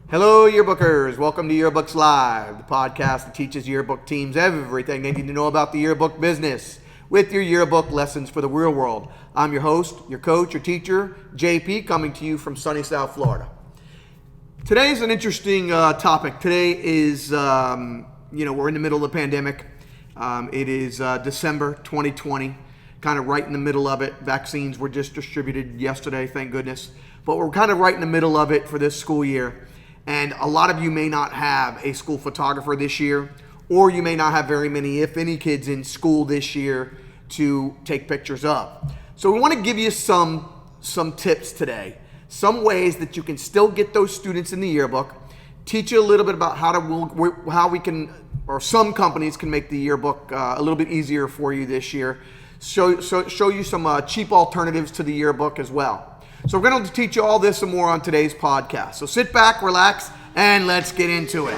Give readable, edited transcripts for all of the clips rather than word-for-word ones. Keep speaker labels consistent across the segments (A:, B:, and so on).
A: Hello, Yearbookers. Welcome to Yearbooks Live, the podcast that teaches yearbook teams everything they need to know about the yearbook business with your yearbook lessons for the real world. I'm your host, your coach, your teacher, JP, coming to you from sunny South Florida. Today is an interesting topic. Today is, we're in the middle of the pandemic. It is December 2020, kind of right in the middle of it. Vaccines were just distributed yesterday, thank goodness. But we're kind of right in the middle of it for this school year. And a lot of you may not have a school photographer this year, or you may not have very many, if any, kids in school this year to take pictures of. So we want to give you some tips today, some ways that you can still get those students in the yearbook, teach you a little bit about how we can, or some companies can make the yearbook a little bit easier for you this year, show you some cheap alternatives to the yearbook as well. So we're going to teach you all this and more on today's podcast. So sit back, relax, and let's get into it.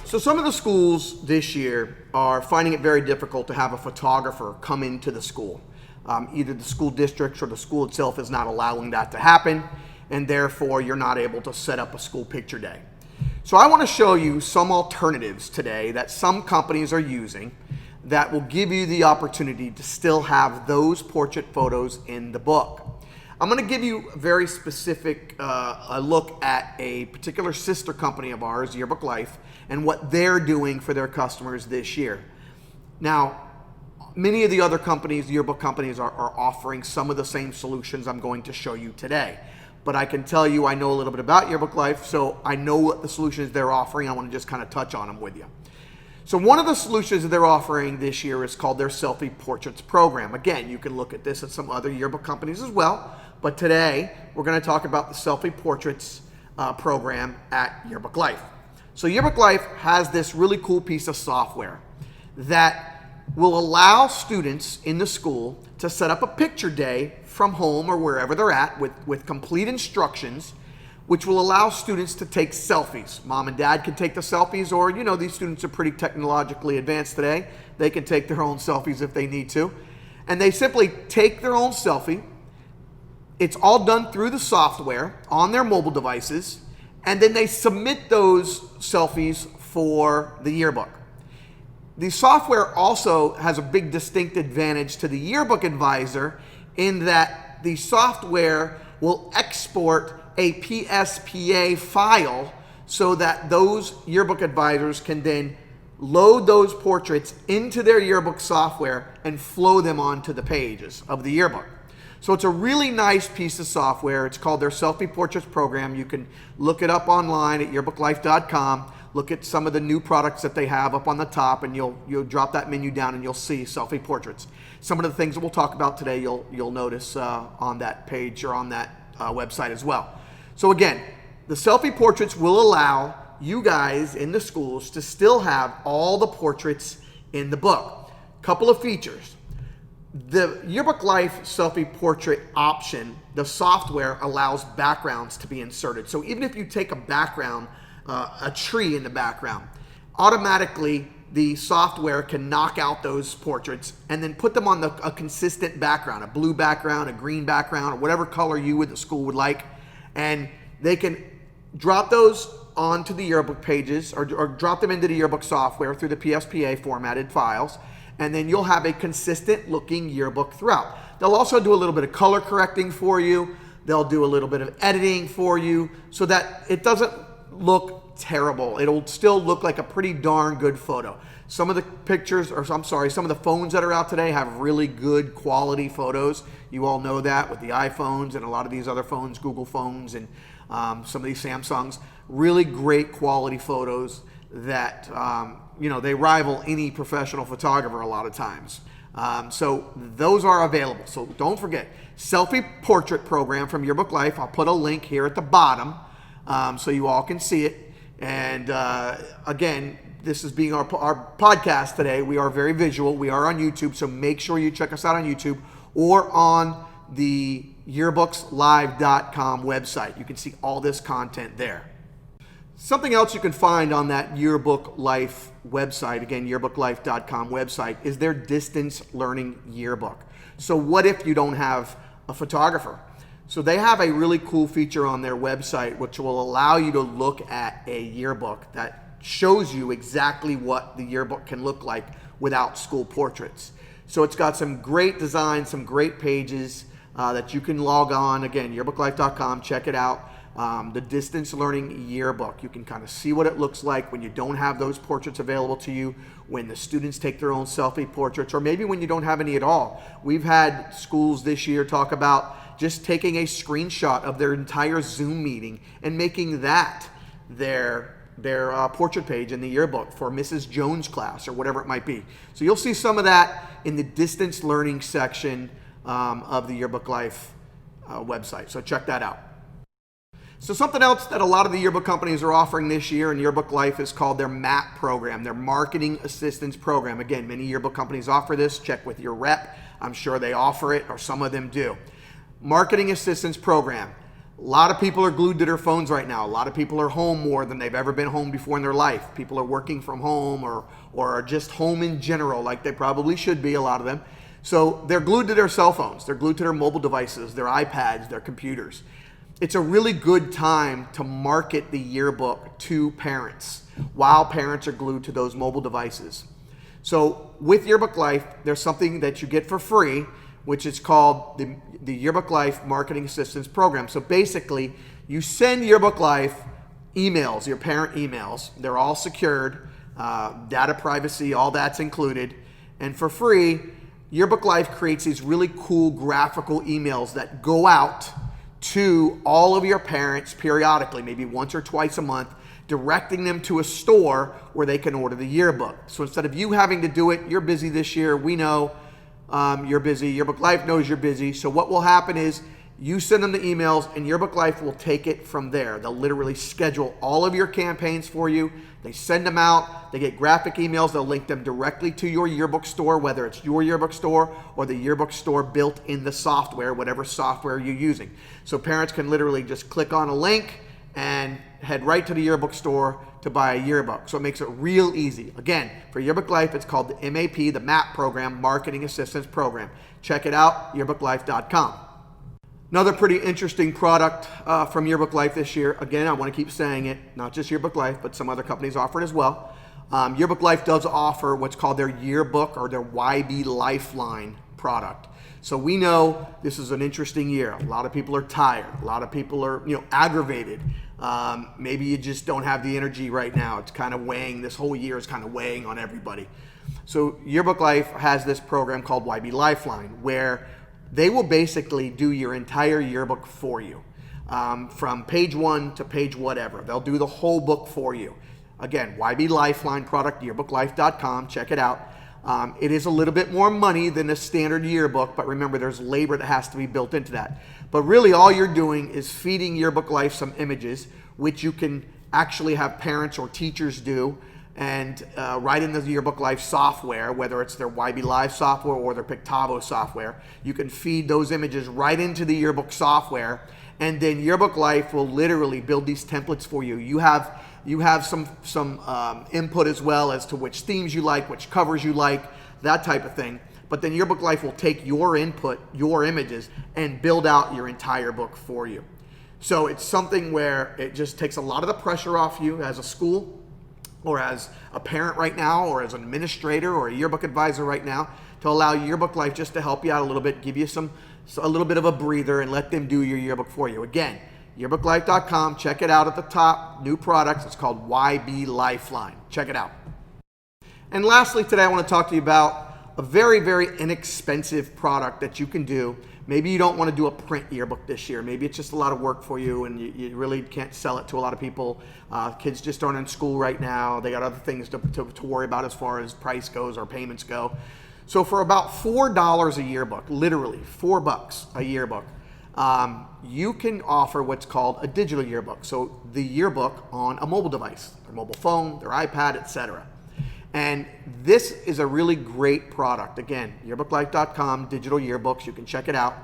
A: So some of the schools this year are finding it very difficult to have a photographer come into the school. Either the school districts or the school itself is not allowing that to happen, and therefore you're not able to set up a school picture day. So I want to show you some alternatives today that some companies are using that will give you the opportunity to still have those portrait photos in the book. I'm going to give you a very specific a look at a particular sister company of ours, YearbooksLive, and what they're doing for their customers this year. Now, many of the other companies, yearbook companies, are offering some of the same solutions I'm going to show you today. But I can tell you I know a little bit about YearbookLive, so I know what the solutions they're offering. I want to just kind of touch on them with you. So one of the solutions that they're offering this year is called their Selfie Portraits program. Again, you can look at this at some other yearbook companies as well, but today we're going to talk about the Selfie Portraits program at YearbookLive. So YearbookLive has this really cool piece of software that will allow students in the school to set up a picture day from home or wherever they're at with complete instructions, which will allow students to take selfies. Mom and dad can take the selfies, or these students are pretty technologically advanced today. They can take their own selfies if they need to. And they simply take their own selfie. It's all done through the software on their mobile devices, and then they submit those selfies for the yearbook. The software also has a big distinct advantage to the yearbook advisor in that the software will export a PSPA file so that those yearbook advisors can then load those portraits into their yearbook software and flow them onto the pages of the yearbook. So it's a really nice piece of software. It's called their Selfie Portraits program. You can look it up online at YearbookLive.com. Look at some of the new products that they have up on the top, and you'll drop that menu down and you'll see Selfie Portraits. Some of the things that we'll talk about today you'll notice on that page or on that website as well. So again, the Selfie Portraits will allow you guys in the schools to still have all the portraits in the book. Couple of features. The YearbookLive Selfie Portrait option, the software allows backgrounds to be inserted. So even if you take a background, a tree in the background, automatically the software can knock out those portraits and then put them on a consistent background, a blue background, a green background, or whatever color you at the school would like. And they can drop those onto the yearbook pages or drop them into the yearbook software through the PSPA formatted files. And then you'll have a consistent looking yearbook throughout. They'll also do a little bit of color correcting for you. They'll do a little bit of editing for you so that it doesn't look terrible. It'll still look like a pretty darn good photo. Some of the pictures, some of the phones that are out today have really good quality photos. You all know that with the iPhones and a lot of these other phones, Google phones, and some of these Samsungs. Really great quality photos that they rival any professional photographer a lot of times. So those are available. So don't forget, Selfie Portrait program from YearbookLive. I'll put a link here at the bottom so you all can see it. And again, this is being our podcast today. We are very visual. We are on YouTube, so make sure you check us out on YouTube or on the YearbookSLive.com website. You can see all this content there. Something else you can find on that Yearbook Life website, again, yearbookslive.com website, is their distance learning yearbook. So what if you don't have a photographer? So they have a really cool feature on their website which will allow you to look at a yearbook that shows you exactly what the yearbook can look like without school portraits. So it's got some great designs, some great pages that you can log on. Again, yearbookslive.com, check it out. The distance learning yearbook. You can kind of see what it looks like when you don't have those portraits available to you, when the students take their own selfie portraits, or maybe when you don't have any at all. We've had schools this year talk about just taking a screenshot of their entire Zoom meeting and making that their portrait page in the yearbook for Mrs. Jones' class or whatever it might be. So you'll see some of that in the distance learning section of the Yearbook Life website. So check that out. So something else that a lot of the yearbook companies are offering this year in Yearbook Life is called their M.A.P program, their Marketing Assistance Program. Again, many yearbook companies offer this. Check with your rep. I'm sure they offer it, or some of them do. Marketing Assistance Program. A lot of people are glued to their phones right now. A lot of people are home more than they've ever been home before in their life. People are working from home or are just home in general, like they probably should be, a lot of them. So they're glued to their cell phones. They're glued to their mobile devices, their iPads, their computers. It's a really good time to market the yearbook to parents while parents are glued to those mobile devices. So with Yearbook Life, there's something that you get for free, which is called the Yearbook Life Marketing Assistance Program. So basically, you send Yearbook Life emails, your parent emails. They're all secured, data privacy, all that's included. And for free, Yearbook Life creates these really cool graphical emails that go out to all of your parents periodically, maybe once or twice a month, directing them to a store where they can order the yearbook. So instead of you having to do it, you're busy this year, we know you're busy, Yearbook Life knows you're busy. So what will happen is you send them the emails and Yearbook Life will take it from there. They'll literally schedule all of your campaigns for you. They send them out, they get graphic emails, they'll link them directly to your yearbook store, whether it's your yearbook store or the yearbook store built in the software, whatever software you're using. So parents can literally just click on a link and head right to the yearbook store to buy a yearbook. So it makes it real easy. Again, for Yearbook Life, it's called the M.A.P, the M.A.P program, Marketing Assistance Program. Check it out, yearbookslive.com. Another pretty interesting product from Yearbook Life this year. Again, I want to keep saying it, not just Yearbook Life, but some other companies offer it as well. Yearbook Life does offer what's called their Yearbook or their YB Lifeline product. So we know this is an interesting year. A lot of people are tired. A lot of people are, aggravated. Maybe you just don't have the energy right now. It's kind of weighing, this whole year is kind of weighing on everybody. So Yearbook Life has this program called YB Lifeline, where they will basically do your entire yearbook for you, from page 1 to page whatever. They'll do the whole book for you. Again, YB Lifeline product, yearbookslive.com. Check it out. It is a little bit more money than a standard yearbook, but remember, there's labor that has to be built into that. But really, all you're doing is feeding Yearbook Life some images, which you can actually have parents or teachers do, and right in the Yearbook Life software, whether it's their YB Live software or their Pictavo software, you can feed those images right into the yearbook software, and then Yearbook Life will literally build these templates for you. You have some input as well as to which themes you like, which covers you like, that type of thing. But then Yearbook Life will take your input, your images, and build out your entire book for you. So it's something where it just takes a lot of the pressure off you as a school, or as a parent right now, or as an administrator or a yearbook advisor right now, to allow Yearbook Life just to help you out a little bit, give you a little bit of a breather, and let them do your yearbook for you. Again, yearbookslive.com, check it out at the top, new products. It's called YB Lifeline. Check it out. And lastly, today I want to talk to you about a very, very inexpensive product that you can do. Maybe you don't want to do a print yearbook this year. Maybe it's just a lot of work for you and you really can't sell it to a lot of people. Kids just aren't in school right now. They got other things to worry about as far as price goes or payments go. So for about $4 a yearbook, literally $4 a yearbook, you can offer what's called a digital yearbook. So the yearbook on a mobile device, their mobile phone, their iPad, etc. And this is a really great product. Again, yearbookslive.com, digital yearbooks, you can check it out.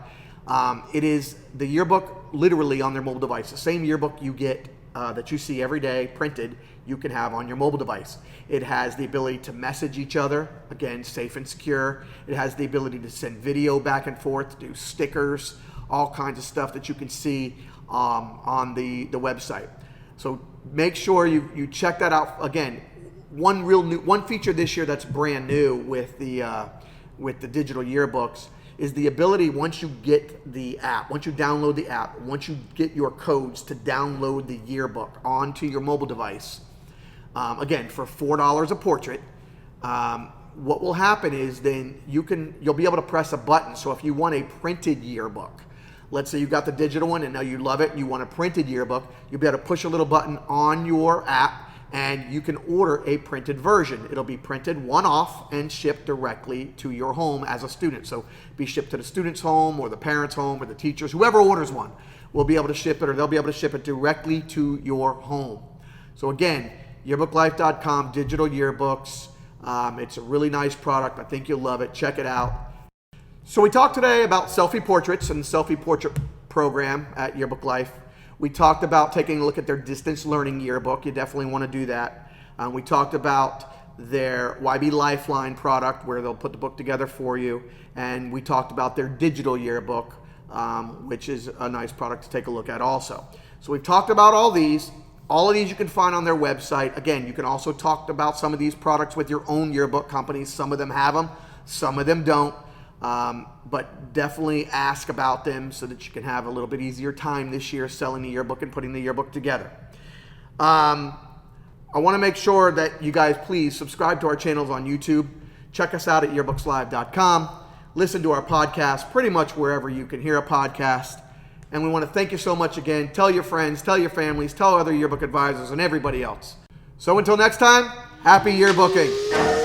A: It is the yearbook literally on their mobile device, the same yearbook you get that you see every day printed, you can have on your mobile device. It has the ability to message each other, again, safe and secure. It has the ability to send video back and forth, to do stickers, all kinds of stuff that you can see on the website. So make sure you check that out. Again, one feature this year that's brand new with the digital yearbooks is the ability, once you get the app, once you download the app, once you get your codes to download the yearbook onto your mobile device, again, for $4 a portrait, what will happen is then you'll be able to press a button. So if you want a printed yearbook, let's say you got the digital one and now you love it and you want a printed yearbook, you'll be able to push a little button on your app and you can order a printed version. It'll be printed one-off and shipped directly to your home as a student. So be shipped to the student's home or the parent's home or the teacher's, whoever orders one will be able to ship it, or they'll be able to ship it directly to your home. So again, YearbookLive.com, digital yearbooks. It's a really nice product. I think you'll love it. Check it out. So we talked today about selfie portraits and the selfie portrait program at Yearbook Life. We talked about taking a look at their distance learning yearbook. You definitely want to do that. We talked about their YB Lifeline product, where they'll put the book together for you. And we talked about their digital yearbook, which is a nice product to take a look at also. So we've talked about all these. All of these you can find on their website. Again, you can also talk about some of these products with your own yearbook companies. Some of them have them, some of them don't. But definitely ask about them so that you can have a little bit easier time this year selling the yearbook and putting the yearbook together. I want to make sure that you guys please subscribe to our channels on YouTube. Check us out at YearbooksLive.com. Listen to our podcast pretty much wherever you can hear a podcast. And we want to thank you so much again. Tell your friends, tell your families, tell other yearbook advisors and everybody else. So until next time, happy yearbooking.